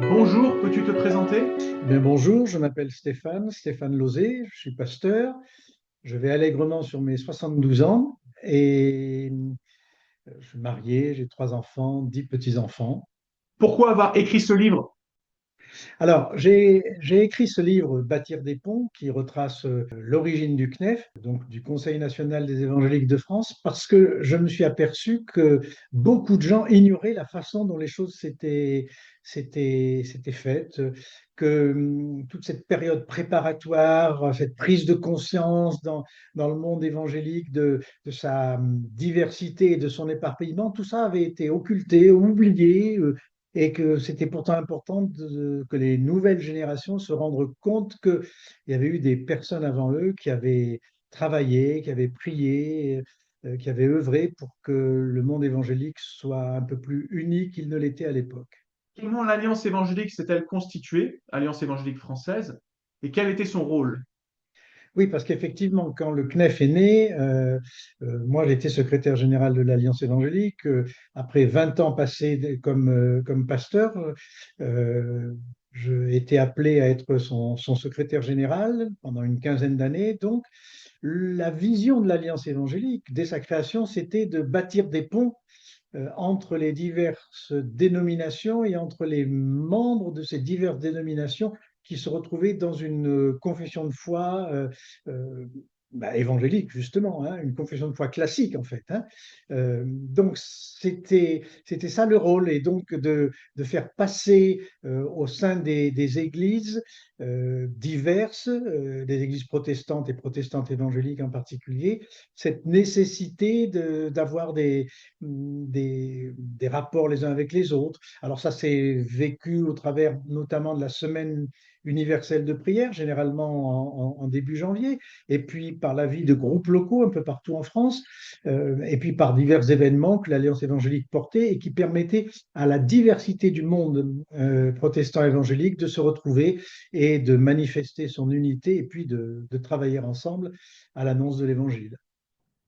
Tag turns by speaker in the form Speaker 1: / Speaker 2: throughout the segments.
Speaker 1: Bonjour, peux-tu te présenter?
Speaker 2: Bien, bonjour, je m'appelle Stéphane Lauzé, je suis pasteur, je vais allègrement sur mes 72 ans et je suis marié, j'ai 3 enfants, 10 petits-enfants.
Speaker 1: Pourquoi avoir écrit ce livre?
Speaker 2: Alors, j'ai écrit ce livre Bâtir des ponts qui retrace l'origine du CNEF, donc du Conseil national des évangéliques de France, parce que je me suis aperçu que beaucoup de gens ignoraient la façon dont les choses s'étaient faites, que toute cette période préparatoire, cette prise de conscience dans le monde évangélique de sa diversité et de son éparpillement, tout ça avait été occulté, oublié, et que c'était pourtant important que les nouvelles générations se rendent compte qu'il y avait eu des personnes avant eux qui avaient travaillé, qui avaient prié, qui avaient œuvré pour que le monde évangélique soit un peu plus uni qu'il ne l'était à l'époque.
Speaker 1: Comment l'Alliance évangélique s'est-elle constituée, Alliance évangélique française, et quel était son rôle?
Speaker 2: Oui, parce qu'effectivement, quand le CNEF est né, moi j'étais secrétaire général de l'Alliance évangélique. Après 20 ans passés comme pasteur, euh, j'ai été appelé à être son secrétaire général pendant une quinzaine d'années. Donc, la vision de l'Alliance évangélique, dès sa création, c'était de bâtir des ponts entre les diverses dénominations et entre les membres de ces diverses dénominations qui se retrouvaient dans une confession de foi euh, évangélique, justement, hein, une confession de foi classique, en fait. Hein. Donc, c'était ça le rôle, et donc de faire passer au sein des églises diverses, des églises protestantes et protestantes évangéliques en particulier, cette nécessité d'avoir des rapports les uns avec les autres. Alors ça s'est vécu au travers notamment de la semaine universelle de prière, généralement en début janvier, et puis par la vie de groupes locaux un peu partout en France, et puis par divers événements que l'Alliance évangélique portait et qui permettaient à la diversité du monde protestant évangélique de se retrouver et de manifester son unité et puis de travailler ensemble à l'annonce de l'évangile.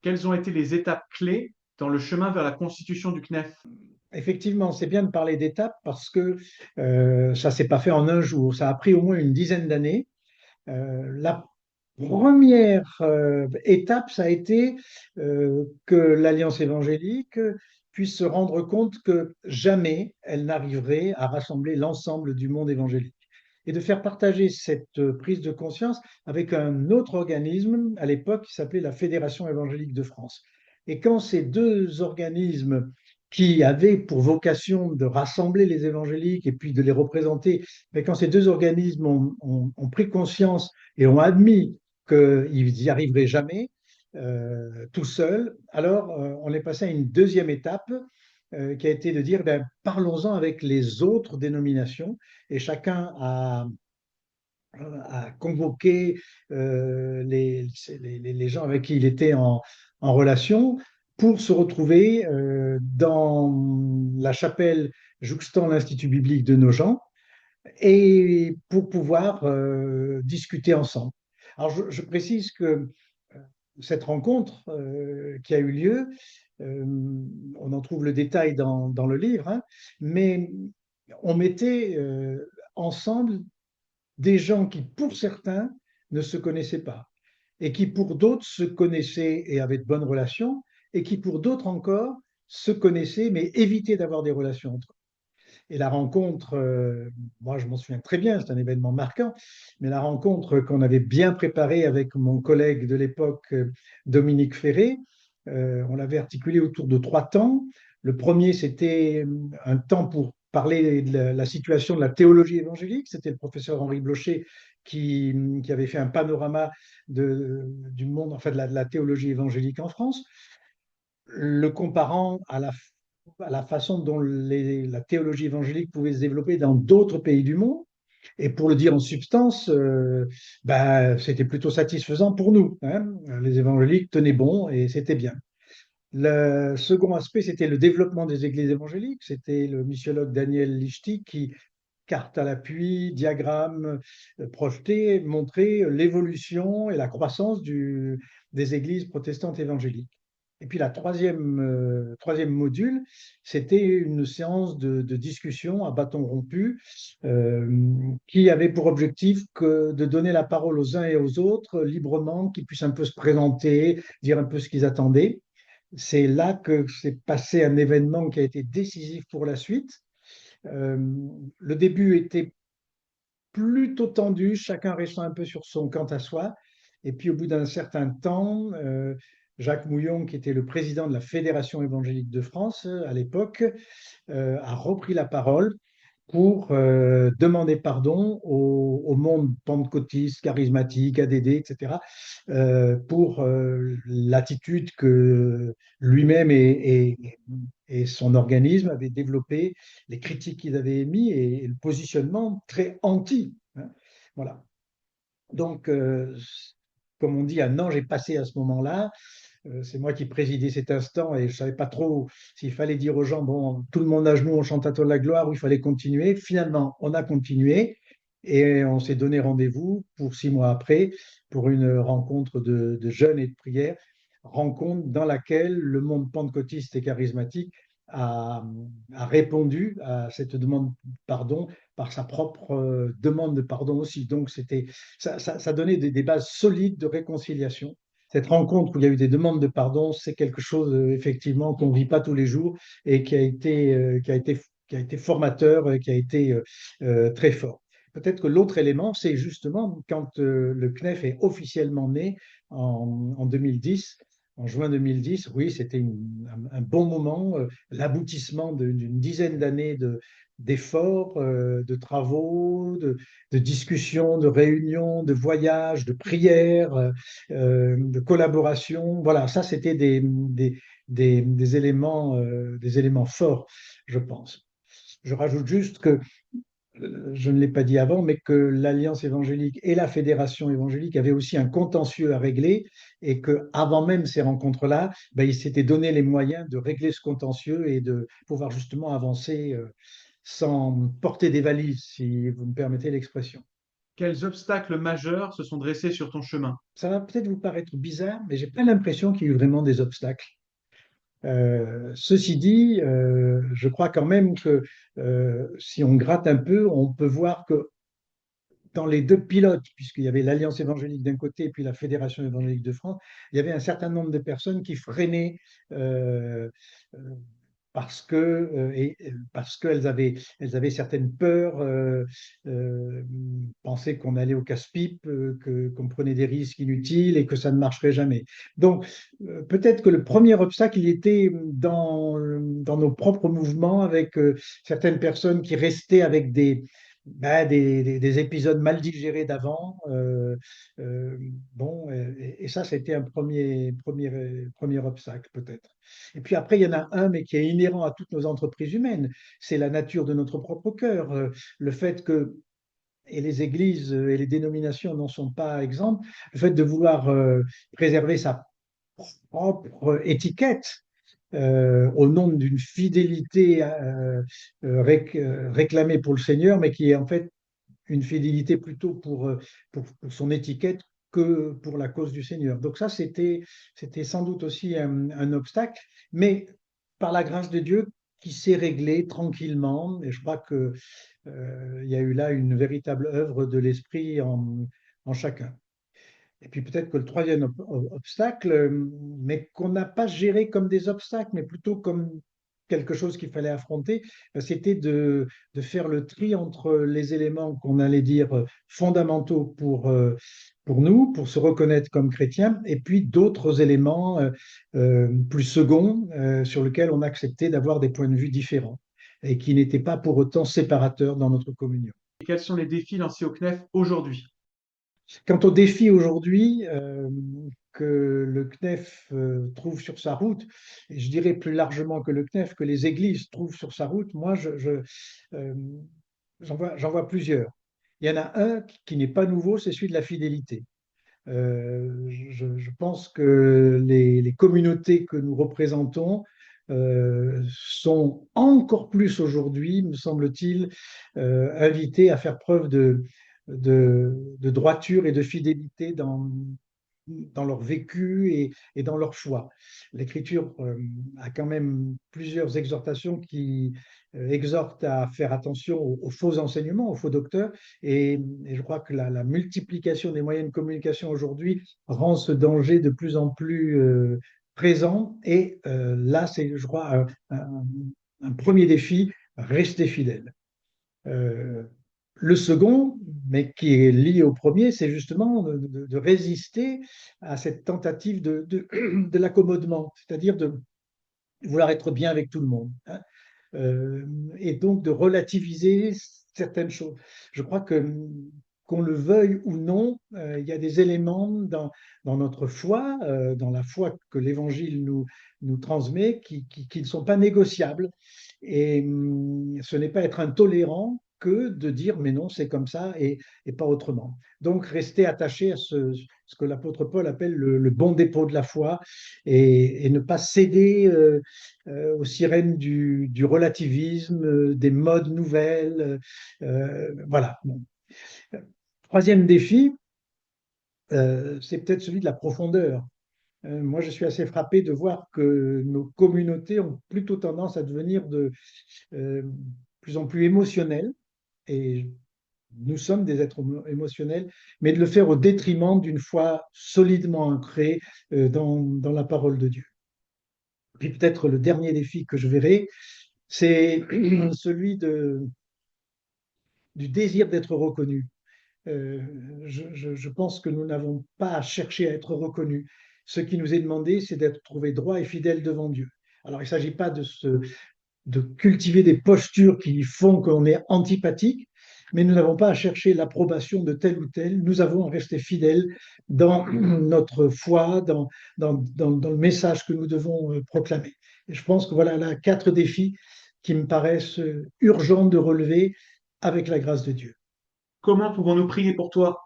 Speaker 1: Quelles ont été les étapes clés dans le chemin vers la constitution du CNEF?
Speaker 2: Effectivement, c'est bien de parler d'étapes parce que ça ne s'est pas fait en un jour. Ça a pris au moins une dizaine d'années. La première étape, ça a été que l'Alliance évangélique puisse se rendre compte que jamais elle n'arriverait à rassembler l'ensemble du monde évangélique. Et de faire partager cette prise de conscience avec un autre organisme à l'époque qui s'appelait la Fédération évangélique de France. Et quand ces deux organismes qui avaient pour vocation de rassembler les évangéliques et puis de les représenter, mais quand ces deux organismes ont pris conscience et ont admis qu'ils n'y arriveraient jamais tout seuls, alors on est passé à une deuxième étape qui a été de dire ben, parlons-en avec les autres dénominations, et chacun a convoqué les gens avec qui il était en relation pour se retrouver dans la chapelle jouxtant l'Institut biblique de Nogent et pour pouvoir discuter ensemble. Alors je précise que cette rencontre qui a eu lieu, euh, on en trouve le détail dans le livre, hein, mais on mettait ensemble des gens qui, pour certains, ne se connaissaient pas, et qui, pour d'autres, se connaissaient et avaient de bonnes relations, et qui, pour d'autres encore, se connaissaient mais évitaient d'avoir des relations entre eux. Et la rencontre, moi je m'en souviens très bien, c'est un événement marquant, mais la rencontre qu'on avait bien préparée avec mon collègue de l'époque, Dominique Ferré, on l'avait articulée autour de 3 temps. Le premier, c'était un temps pour parler de la situation de la théologie évangélique. C'était le professeur Henri Blocher qui avait fait un panorama du monde, enfin de la théologie évangélique en France, le comparant à la façon dont la théologie évangélique pouvait se développer dans d'autres pays du monde. Et pour le dire en substance, ben, c'était plutôt satisfaisant pour nous. Hein. Les évangéliques tenaient bon et c'était bien. Le second aspect, c'était le développement des églises évangéliques. C'était le missiologue Daniel Lichty qui, carte à l'appui, diagramme projeté, montrait l'évolution et la croissance des églises protestantes évangéliques. Et puis la troisième module, c'était une séance de discussion à bâton rompu euh, qui avait pour objectif de donner la parole aux uns et aux autres librement, qu'ils puissent un peu se présenter, dire un peu ce qu'ils attendaient. C'est là que s'est passé un événement qui a été décisif pour la suite. Euh, le début était plutôt tendu, chacun restant un peu sur son quant à soi. Et puis au bout d'un certain temps, Jacques Mouillon, qui était le président de la Fédération évangélique de France à l'époque, a repris la parole pour demander pardon au monde pentecôtiste, charismatique, ADD, etc., pour l'attitude que lui-même et son organisme avaient développé, les critiques qu'ils avaient émis et le positionnement très anti. Hein. Voilà. Donc, comme on dit, un ange est passé à ce moment-là. C'est moi qui présidais cet instant et je ne savais pas trop s'il fallait dire aux gens, bon, tout le monde à genoux, on chante à toi la gloire, ou il fallait continuer. Finalement, on a continué et on s'est donné rendez-vous pour 6 mois après pour une rencontre de jeûne et de prière, rencontre dans laquelle le monde pentecôtiste et charismatique a, a répondu à cette demande de pardon par sa propre demande de pardon aussi. Donc, ça donnait des bases solides de réconciliation. Cette rencontre où il y a eu des demandes de pardon, c'est quelque chose effectivement qu'on ne vit pas tous les jours et qui a été formateur, qui a été très fort. Peut-être que l'autre élément, c'est justement quand le CNEF est officiellement né en 2010, en juin 2010, oui, c'était un bon moment, l'aboutissement d'une dizaine d'années d'efforts, de travaux, de discussions, de réunions, de voyages, de prières, de collaboration. Voilà, ça, c'était des éléments forts, je pense. Je rajoute juste que, je ne l'ai pas dit avant, mais que l'Alliance évangélique et la Fédération évangélique avaient aussi un contentieux à régler et qu'avant même ces rencontres-là, ben, ils s'étaient donné les moyens de régler ce contentieux et de pouvoir justement avancer sans porter des valises, si vous me permettez l'expression.
Speaker 1: Quels obstacles majeurs se sont dressés sur ton chemin?
Speaker 2: Ça va peut-être vous paraître bizarre, mais j'ai pas l'impression qu'il y ait eu vraiment des obstacles. Ceci dit, je crois quand même que si on gratte un peu, on peut voir que dans les deux pilotes, puisqu'il y avait l'Alliance évangélique d'un côté et puis la Fédération évangélique de France, il y avait un certain nombre de personnes qui freinaient euh, euh, parce qu'elles avaient certaines peurs, pensaient qu'on allait au casse-pipe, qu'on prenait des risques inutiles et que ça ne marcherait jamais. Donc, peut-être que le premier obstacle, il était dans nos propres mouvements, avec certaines personnes qui restaient avec des épisodes mal digérés d'avant. Euh, bon, et ça, c'était un premier obstacle, peut-être. Et puis après, il y en a un, mais qui est inhérent à toutes nos entreprises humaines, c'est la nature de notre propre cœur. Le fait que, et les églises et les dénominations n'en sont pas exemples, le fait de vouloir préserver sa propre étiquette au nom d'une fidélité réclamée pour le Seigneur, mais qui est en fait une fidélité plutôt pour son étiquette que pour la cause du Seigneur. Donc ça, c'était sans doute aussi un obstacle, mais par la grâce de Dieu qui s'est réglé tranquillement. Et je crois que il y a eu là une véritable œuvre de l'Esprit en chacun. Et puis peut-être que le troisième obstacle, mais qu'on n'a pas géré comme des obstacles, mais plutôt comme quelque chose qu'il fallait affronter, c'était de faire le tri entre les éléments qu'on allait dire fondamentaux pour nous, pour se reconnaître comme chrétiens, et puis d'autres éléments plus seconds sur lesquels on acceptait d'avoir des points de vue différents et qui n'étaient pas pour autant séparateurs dans notre communion.
Speaker 1: Et quels sont les défis lancés au CNEF aujourd'hui?
Speaker 2: Quant au défi aujourd'hui que le CNEF trouve sur sa route, et je dirais plus largement que le CNEF, que les églises trouvent sur sa route, moi, euh, j'en vois plusieurs. Il y en a un qui n'est pas nouveau, c'est celui de la fidélité. Je pense que les communautés que nous représentons sont encore plus aujourd'hui, me semble-t-il, invitées à faire preuve de droiture et de fidélité dans leur vécu et dans leur choix. L'Écriture a quand même plusieurs exhortations qui exhortent à faire attention aux faux enseignements, aux faux docteurs, et je crois que la multiplication des moyens de communication aujourd'hui rend ce danger de plus en plus présent. Et là, c'est, je crois, un premier défi, rester fidèle. Euh, le second, mais qui est lié au premier, c'est justement de résister à cette tentative de l'accommodement, c'est-à-dire de vouloir être bien avec tout le monde, hein. Euh, et donc de relativiser certaines choses. Je crois que qu'on le veuille ou non, il y a des éléments dans notre foi, dans la foi que l'Évangile nous transmet, qui ne sont pas négociables. Et ce n'est pas être intolérant que de dire mais non, c'est comme ça et pas autrement. Donc rester attaché à ce que l'apôtre Paul appelle le bon dépôt de la foi et ne pas céder aux sirènes du relativisme, des modes nouvelles. Voilà. Bon. Troisième défi, c'est peut-être celui de la profondeur. Moi, je suis assez frappé de voir que nos communautés ont plutôt tendance à devenir de plus en plus émotionnelles. Et nous sommes des êtres émotionnels, mais de le faire au détriment d'une foi solidement ancrée dans la parole de Dieu. Puis peut-être le dernier défi que je verrai, c'est celui du désir d'être reconnu. Euh, je pense que nous n'avons pas à chercher à être reconnus. Ce qui nous est demandé, c'est d'être trouvé droit et fidèle devant Dieu. Alors, il ne s'agit pas de cultiver des postures qui font qu'on est antipathique, mais nous n'avons pas à chercher l'approbation de tel ou tel. Nous avons à rester fidèles dans notre foi, dans le message que nous devons proclamer. Et je pense que voilà là quatre défis qui me paraissent urgents de relever avec la grâce de Dieu.
Speaker 1: Comment pouvons-nous prier pour toi?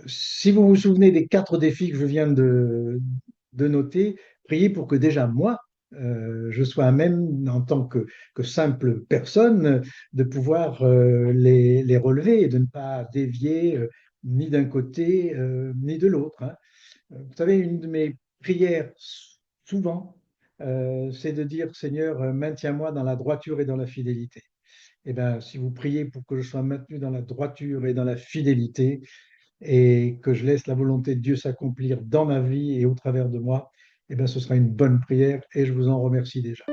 Speaker 2: Si vous vous souvenez des quatre défis que je viens de noter, priez pour que déjà moi, je sois à même, en tant que simple personne, de pouvoir les relever et de ne pas dévier ni d'un côté ni de l'autre, hein. Vous savez, une de mes prières, souvent, c'est de dire, Seigneur, maintiens-moi dans la droiture et dans la fidélité. Eh bien, si vous priez pour que je sois maintenu dans la droiture et dans la fidélité, et que je laisse la volonté de Dieu s'accomplir dans ma vie et au travers de moi, eh bien, ce sera une bonne prière et je vous en remercie déjà.